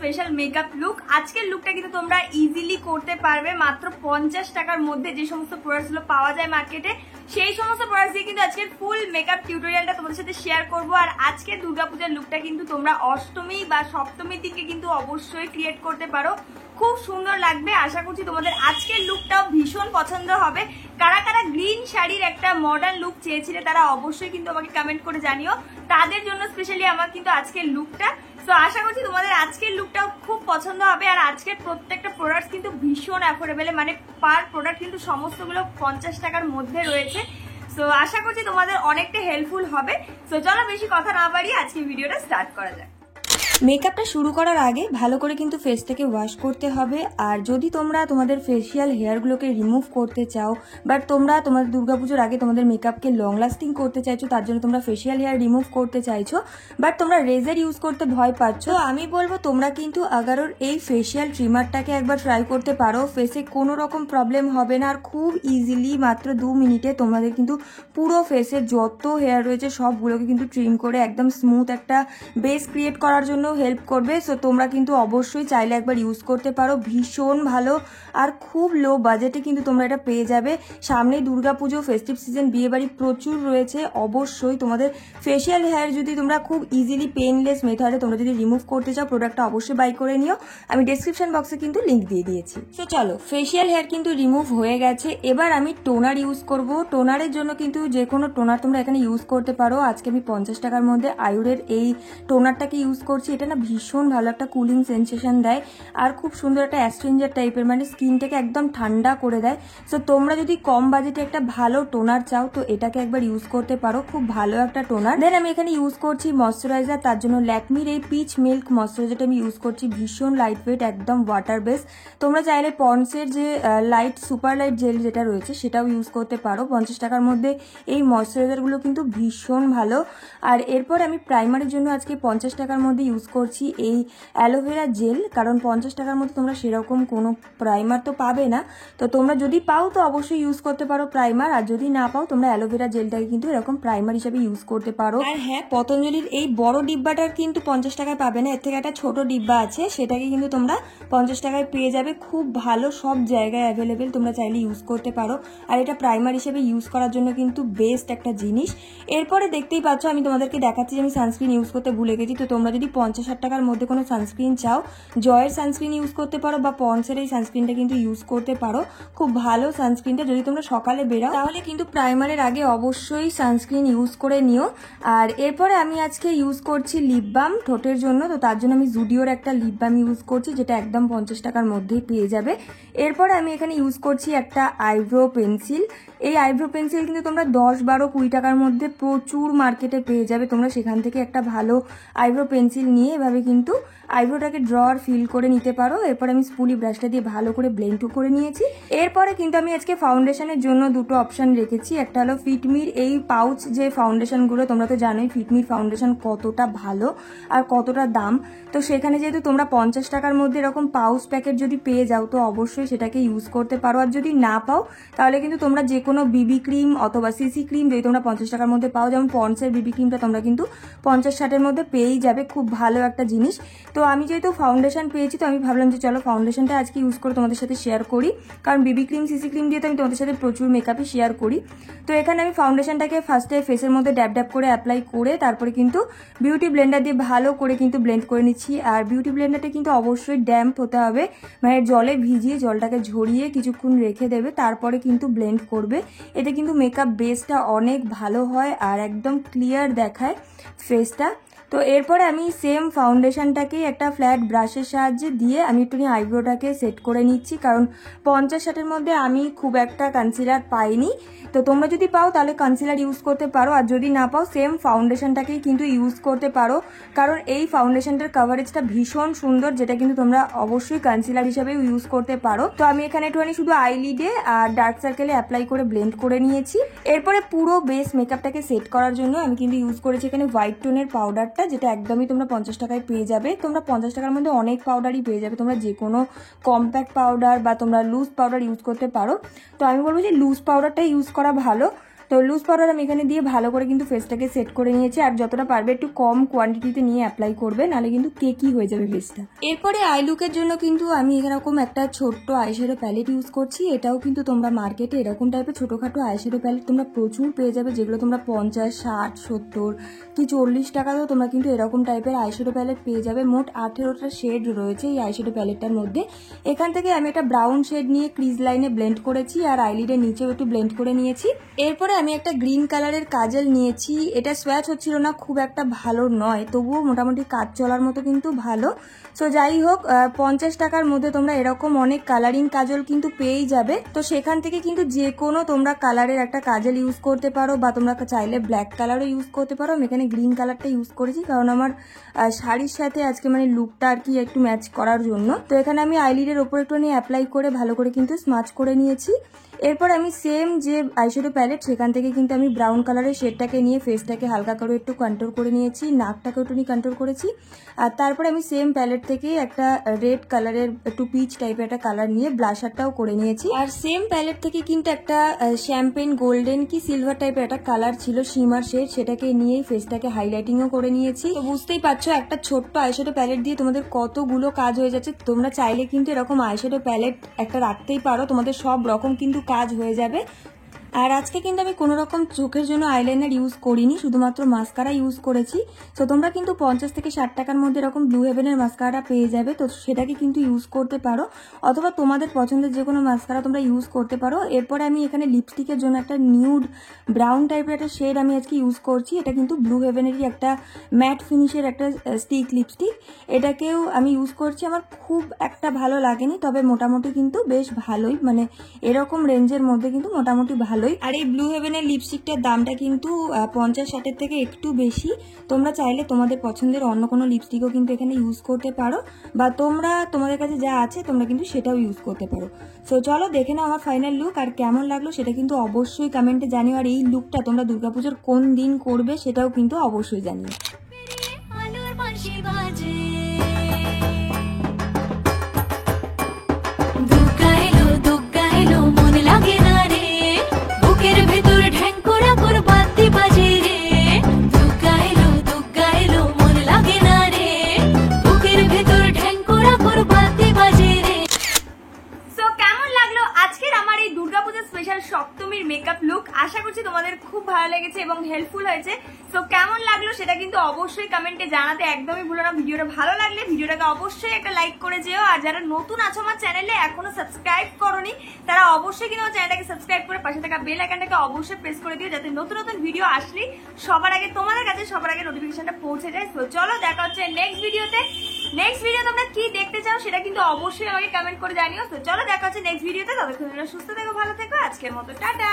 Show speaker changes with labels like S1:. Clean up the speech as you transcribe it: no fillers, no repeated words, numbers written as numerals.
S1: Special makeup look. আজকের লুকটা কিন্তু তোমরা ইজিলি করতে পারবে মাত্র 50 টাকার মধ্যে। যে সমস্ত প্রোডাক্টস গুলো পাওয়া যায় মার্কেটে সেই সমস্ত প্রোডাক্টস দিয়ে কিন্তু আজকের ফুল মেকআপ টিউটোরিয়ালটা তোমাদের সাথে শেয়ার করবো। আর আজকে দুর্গাপূজার লুকটা কিন্তু তোমরা অষ্টমী বা সপ্তমীর দিকে কিন্তু অবশ্যই ক্রিয়েট করতে পারো, খুব সুন্দর লাগবে। আশা করছি তোমাদের আজকের লুকটাও ভীষণ পছন্দ হবে। কারা কারা গ্রিন শাড়ির একটা মডার্ন লুক চেয়েছিলে তারা অবশ্যই কিন্তু আমাকে কমেন্ট করে জানিও, তাদের জন্য স্পেশালি আমার কিন্তু আজকের লুকটা। তো আশা করছি তোমাদের আজকের লুকটাও খুব পছন্দ হবে। আর আজকের প্রত্যেকটা প্রোডাক্ট কিন্তু ভীষণ অ্যাফোর্ডেবল, মানে পার প্রোডাক্ট কিন্তু সমস্তগুলো 50 টাকার মধ্যে রয়েছে। তো আশা করছি তোমাদের অনেকটা হেল্পফুল হবে। তো চলো বেশি কথা না বাড়িয়ে আজকে ভিডিওটা স্টার্ট করা যাক।
S2: মেকআপটা শুরু করার আগে ভালো করে কিন্তু ফেসটাকে ওয়াশ করতে হবে। আর যদি তোমরা তোমাদের ফেসিয়াল হেয়ারগুলোকে রিমুভ করতে চাও, বাট তোমরা তোমাদের দুর্গাপুজোর আগে তোমাদের মেকআপকে লং লাস্টিং করতে চাইছো, তার জন্য তোমরা ফেসিয়াল হেয়ার রিমুভ করতে চাইছো, বাট তোমরা রেজার ইউজ করতে ভয় পাচ্ছ, তো আমি বলবো তোমরা কিন্তু আগারোর এই ফেসিয়াল ট্রিমারটাকে একবার ট্রাই করতে পারো। ফেসে কোনো রকম প্রবলেম হবে না, আর খুব ইজিলি মাত্র 2 মিনিটে তোমাদের কিন্তু পুরো ফেসের যত হেয়ার রয়েছে সবগুলোকে কিন্তু ট্রিম করে একদম স্মুথ একটা বেস ক্রিয়েট করার জন্য হেল্প করবে। সো তোমরা কিন্তু অবশ্যই চাইলে একবার ইউজ করতে পারো, ভীষণ ভালো। আর খুব লো বাজেটে কিন্তু তোমরা এটা পেয়ে যাবে। সামনেই দুর্গাপুজো, ফেস্টিভ সিজন, বিয়েবাড়ি প্রচুর রয়েছে। অবশ্যই তোমাদের ফেসিয়াল হেয়ার যদি তোমরা খুব ইজিলি পেনলেস মেথডে তোমরা যদি রিমুভ করতে চাও, প্রোডাক্টটা অবশ্যই বাই করে নিও। আমি ডেসক্রিপশন বক্সে কিন্তু লিঙ্ক দিয়ে দিয়েছি। তো চলো, ফেসিয়াল হেয়ার কিন্তু রিমুভ হয়ে গেছে। এবার আমি টোনার ইউজ করব। টোনারের জন্য কিন্তু যে কোনো টোনার তোমরা এখানে ইউজ করতে পারো। আজকে আমি 50 টাকার মধ্যে আয়ুরের এই টোনারটাকে ইউজ করছি। এটা না ভীষণ ভালো একটা কুলিং সেন্সেশন দেয় আর খুব সুন্দর একটা অ্যাস্ট্রিঞ্জার টাইপের, মানে স্কিনটাকে একদম ঠান্ডা করে দেয়। সো তোমরা যদি কম বাজেটে একটা ভালো টোনার চাও তো এটাকে একবার ইউজ করতে পারো, খুব ভালো একটা টোনার। দেন আমি এখানে ইউজ করছি ময়শ্চারাইজার, তার জন্য ল্যাকমির এই পিচ মিল্ক ময়শ্চারাইজারটা আমি ইউজ করছি। ভীষণ লাইট ওয়েট, একদম ওয়াটার বেস। তোমরা চাইলে পন্ডসের যে লাইট সুপার লাইট জেল যেটা রয়েছে সেটাও ইউজ করতে পারো। 50 টাকার মধ্যে এই ময়শ্চারাইজারগুলো কিন্তু ভীষণ ভালো। আর এরপর আমি প্রাইমারের জন্য আজকে 50 টাকার মধ্যে ইউজ করছি এই অ্যালোভেরা জেল, কারণ 50 টাকার মধ্যে তোমরা সেরকম কোনো প্রাইমার তো পাবে না। তো তোমরা যদি পাও তো অবশ্যই ইউজ করতে পারো প্রাইমার, আর যদি না পাও তোমরা অ্যালোভেরা জেলটাকে কিন্তু এরকম প্রাইমার হিসেবে ইউজ করতে পারো। আর হ্যাঁ, পতঞ্জলির এই বড় ডিব্বাটার কিন্তু 50 টাকায় পাবে না, এর থেকে একটা ছোট ডিব্বা আছে, সেটাকে কিন্তু তোমরা 50 টাকায় পেয়ে যাবে। খুব ভালো, সব জায়গায় অ্যাভেলেবেল, তোমরা চাইলে ইউজ করতে পারো। আর এটা প্রাইমার হিসেবে ইউজ করার জন্য কিন্তু বেস্ট একটা জিনিস। এরপরে দেখতেই পাচ্ছ আমি তোমাদেরকে দেখাচ্ছি যে আমি সানস্ক্রিন ইউজ করতে ভুলে গেছি। তো তোমরা যদি 50-60 টাকার মধ্যে কোনো সানস্ক্রিন চাও, জয়ের সানস্ক্রিন ইউজ করতে পারো বা পন্ডসের এই সানস্ক্রিনটা কিন্তু ইউজ করতে পারো। খুব ভালো সানস্ক্রিনটা। যদি তোমরা সকালে বেরাও তাহলে কিন্তু প্রাইমারের আগে অবশ্যই সানস্ক্রিন ইউজ করে নিও। আর এরপরে আমি আজকে ইউজ করছি লিপ বাম ঠোঁটের জন্য। তো তার জন্য আমি জুডিওর একটা লিপ বাম ইউজ করছি, যেটা একদম 50 টাকার মধ্যেই পেয়ে যাবে। এরপরে আমি এখানে ইউজ করছি একটা আইব্রো পেন্সিল। এই আইব্রো পেন্সিল কিন্তু তোমরা 10, 12, 20 টাকার মধ্যে প্রচুর মার্কেটে পেয়ে যাবে। তোমরা সেখান থেকে একটা ভালো আইব্রো পেন্সিল নিয়ে এভাবে কিন্তু আইব্রোটাকে ড্র আর ফিল করে নিতে পারো। এরপর আমি স্পুলি ব্রাশটা দিয়ে ভালো করে ব্লেন্ড করে নিয়েছি। এরপরে কিন্তু আমি আজকে ফাউন্ডেশনের জন্য দুটো অপশন রেখেছি। একটা হলো ফিটমির এই পাউচ যে ফাউন্ডেশনগুলো, তোমরা তো জানোই ফিটমির ফাউন্ডেশন কতটা ভালো আর কতটা দাম। তো সেখানে যেহেতু তোমরা 50 টাকার মধ্যে এরকম পাউচ প্যাকেট যদি পেয়ে যাও তো অবশ্যই সেটাকে ইউজ করতে পারো। আর যদি না পাও তাহলে কিন্তু তোমরা যে কোনো বিবি ক্রিম অথবা সিসি ক্রিম যদি তোমরা 50 টাকার মধ্যে পাও, যেমন পন্ডসের বিবি ক্রিমটা তোমরা কিন্তু 50-60 মধ্যে পেয়েই যাবে। খুব ভালো একটা জিনিস। তো আমি যেহেতু ফাউন্ডেশন পেয়েছি তো আমি ভাবলাম যে চলো ফাউন্ডেশনটা আজকে ইউজ করে তোমাদের সাথে শেয়ার করি, কারণ বিবি ক্রিম সিসি ক্রিম দিয়ে তো আমি তোমাদের সাথে প্রচুর মেকআপই শেয়ার করি। তো এখানে আমি ফাউন্ডেশনটাকে ফার্স্টে ফেসের মধ্যে ড্যাব ড্যাব করে অ্যাপ্লাই করে তারপরে কিন্তু বিউটি ব্লেন্ডার দিয়ে ভালো করে কিন্তু ব্লেন্ড করে নিচ্ছি। আর বিউটি ব্লেন্ডারটা কিন্তু অবশ্যই ড্যাম্প হতে হবে, মানে জলে ভিজিয়ে জলটাকে ঝরিয়ে কিছুক্ষণ রেখে দেবে, তারপরে কিন্তু ব্লেন্ড করবে। এতে কিন্তু মেকআপ বেসটা অনেক ভালো হয় আর একদম ক্লিয়ার দেখায় ফেসটা। তো এরপরে আমি সেম ফাউন্ডেশনটাকে একটা ফ্ল্যাট ব্রাশের সাহায্যে দিয়ে আমি একটু আইব্রোটাকে সেট করে নিচ্ছি, কারণ 50-60 মধ্যে আমি খুব একটা কনসিলার পাইনি। তো তোমরা যদি পাও তাহলে কনসিলার ইউজ করতে পারো, আর যদি না পাও সেম ফাউন্ডেশনটাকেই কিন্তু ইউজ করতে পারো, কারণ এই ফাউন্ডেশনটার কভারেজটা ভীষণ সুন্দর, যেটা কিন্তু তোমরা অবশ্যই কনসিলার হিসেবেও ইউজ করতে পারো। তো আমি এখানে একটুখানি শুধু আইলিডে আর ডার্ক সার্কেলে অ্যাপ্লাই করে ব্লেন্ড করে নিয়েছি। এরপরে পুরো বেস মেকআপটাকে সেট করার জন্য আমি কিন্তু ইউজ করেছি এখানে হোয়াইট টোনের পাউডার, যেটা একদমই তোমরা 50 টাকায় পেয়ে যাবে। তোমরা 50 টাকার মধ্যে অনেক পাউডারই পেয়ে যাবে, তোমরা যে কোনো কম্প্যাক্ট পাউডার বা তোমরা লুজ পাউডার ইউজ করতে পারো। তো আমি বলবো যে লুজ পাউডারটা ইউজ করা ভালো। তো লুজ পাউডার আমি এখানে দিয়ে ভালো করে কিন্তু ফেসটাকে সেট করে নিয়েছি। আর যতটা পারবে একটু কম কোয়ান্টিটিতে নিয়ে অ্যাপ্লাই করবে, নাহলে কিন্তু কেকি হয়ে যাবে ফেসটা। এরপরে আই লুকের জন্য কিন্তু আমি এরকম একটা ছোট্ট আইশ্যাডো প্যালেট ইউজ করছি। এটাও কিন্তু তোমরা মার্কেটে এরকম টাইপের ছোটোখাটো আইশ্যাডো প্যালেট তোমরা প্রচুর পেয়ে যাবে, যেগুলো তোমরা 50, 60, 70 কি 40 টাকাতেও তোমরা কিন্তু এরকম টাইপের আইশ্যাডো প্যালেট পেয়ে যাবে। মোট 18টা শেড রয়েছে এই আইশ্যাডো প্যালেটটার মধ্যে। এখান থেকে আমি একটা ব্রাউন শেড নিয়ে ক্রিজ লাইনে ব্লেন্ড করেছি আর আইলিডের নিচেও একটু ব্লেন্ড করে নিয়েছি। এরপরে আমি একটা গ্রিন কালারের কাজল নিয়েছি। এটা সোয়াচ হচ্ছিল না, খুব একটা ভালো নয়, তবুও মোটামুটি কাজ চলার মতো কিন্তু ভালো। সো যাই হোক, 50 টাকার মধ্যে তোমরা এরকম অনেক কালারিং কাজল কিন্তু পেয়েই যাবে। তো সেখান থেকে কিন্তু যে কোনো তোমরা কালারের একটা কাজল ইউজ করতে পারো, বা তোমরা চাইলে ব্ল্যাক কালারও ইউজ করতে পারো। আমি এখানে গ্রিন কালারটা ইউজ করেছি কারণ আমার শাড়ির সাথে আজকে মানে লুকটা আর কি একটু ম্যাচ করার জন্য। তো এখানে আমি আইলিডের ওপর একটু অ্যাপ্লাই করে ভালো করে কিন্তু স্মাচ করে নিয়েছি। এরপর আমি সেম যে আইশ্যাডো প্যালেট সেখান থেকে কিন্তু আমি ব্রাউন কালারের শেডটাকে নিয়ে ফেসটাকে হালকা করে একটু কন্ট্রোল করে নিয়েছি, নাকটাকে একটু কন্ট্রোল করেছি। আর তারপরে আমি সেম প্যালেট থেকে একটা রেড কালারের একটু পিচ টাইপের একটা কালার নিয়ে ব্লাশারটাও করে নিয়েছি। আর সেম প্যালেট থেকে কিন্তু একটা শ্যাম্পেন গোল্ডেন কি সিলভার টাইপের একটা কালার ছিল শিমার শেড, সেটাকে নিয়েই ফেসটাকে হাইলাইটিংও করে নিয়েছি। তো বুঝতেই পারছো একটা ছোট্ট আইশ্যাডো প্যালেট দিয়ে তোমাদের কতগুলো কাজ হয়ে যাচ্ছে। তোমরা চাইলে কিন্তু এরকম আইশ্যাডো প্যালেট একটা রাখতেই পারো, তোমাদের সব রকম কিন্তু কাজ হয়ে যাবে। আর আজকে কিন্তু আমি কোনো রকম চোখের জন্য আইলাইনার ইউজ করিনি, শুধুমাত্র মাস্কারা ইউজ করেছি। তো তোমরা কিন্তু 50 থেকে 60 টাকার মধ্যে এরকম ব্লু হেভেনের মাস্কারা পেয়ে যাবে, তো সেটাকে কিন্তু ইউজ করতে পারো, অথবা তোমাদের পছন্দের যে কোনো মাস্কারা তোমরা ইউজ করতে পারো। এরপরে আমি এখানে লিপস্টিকের জন্য একটা নিউড ব্রাউন টাইপের একটা শেড আমি আজকে ইউজ করছি। এটা কিন্তু ব্লু হেভেনেরই একটা ম্যাট ফিনিশের একটা স্টিক লিপস্টিক, এটাকেও আমি ইউজ করছি। আমার খুব একটা ভালো লাগেনি, তবে মোটামুটি কিন্তু বেশ ভালোই, মানে এরকম রেঞ্জের মধ্যে কিন্তু মোটামুটি ভালোই। আর এই ব্লু হেভেনের লিপস্টিকটার দামটা কিন্তু 50-60 থেকে একটু বেশি। তোমরা চাইলে তোমাদের পছন্দের অন্য কোনো লিপস্টিকও কিন্তু এখানে ইউজ করতে পারো, বা তোমাদের কাছে যা আছে তোমরা কিন্তু সেটাও ইউজ করতে পারো। সো চলো দেখে নাও আমার ফাইনাল লুক, আর কেমন লাগলো সেটা কিন্তু অবশ্যই কমেন্টে জানিও। আর এই লুকটা তোমরা দুর্গাপুজোর কোন দিন করবে সেটাও কিন্তু অবশ্যই জানিও।
S1: সপ্তমীর মেকআপ লুক আশা করছি তোমাদের খুব ভালো লেগেছে এবং হেল্পফুল হয়েছে। সো কেমন লাগলো সেটা কিন্তু অবশ্যই কমেন্টে জানাতে একদমই ভুলো না। ভিডিওটা ভালো লাগলে ভিডিওটাকে অবশ্যই একটা লাইক করে যেও। আর যারা নতুন আছো আমার চ্যানেলে এখনো সাবস্ক্রাইব করোনি তারা অবশ্যই কিন্তু আমার চ্যানেলটাকে সাবস্ক্রাইব করে পাশে থাকা বেল আইকনটাকে অবশ্যই প্রেস করে দিও, যাতে নতুন নতুন ভিডিও আসলেই সবার আগে তোমাদের কাছে সবার আগে নোটিফিকেশনটা পৌঁছে যায়। তো চলো দেখা হচ্ছে নেক্সট ভিডিওতে। নেক্সট ভিডিও তোমরা কি দেখতে চাও সেটা কিন্তু অবশ্যই আমাকে কমেন্ট করে জানিও। তো চলো দেখা হচ্ছে নেক্সট ভিডিওতে। ততক্ষণ সুস্থ থেকো, ভালো থেকো, আজকের মতো টাটা।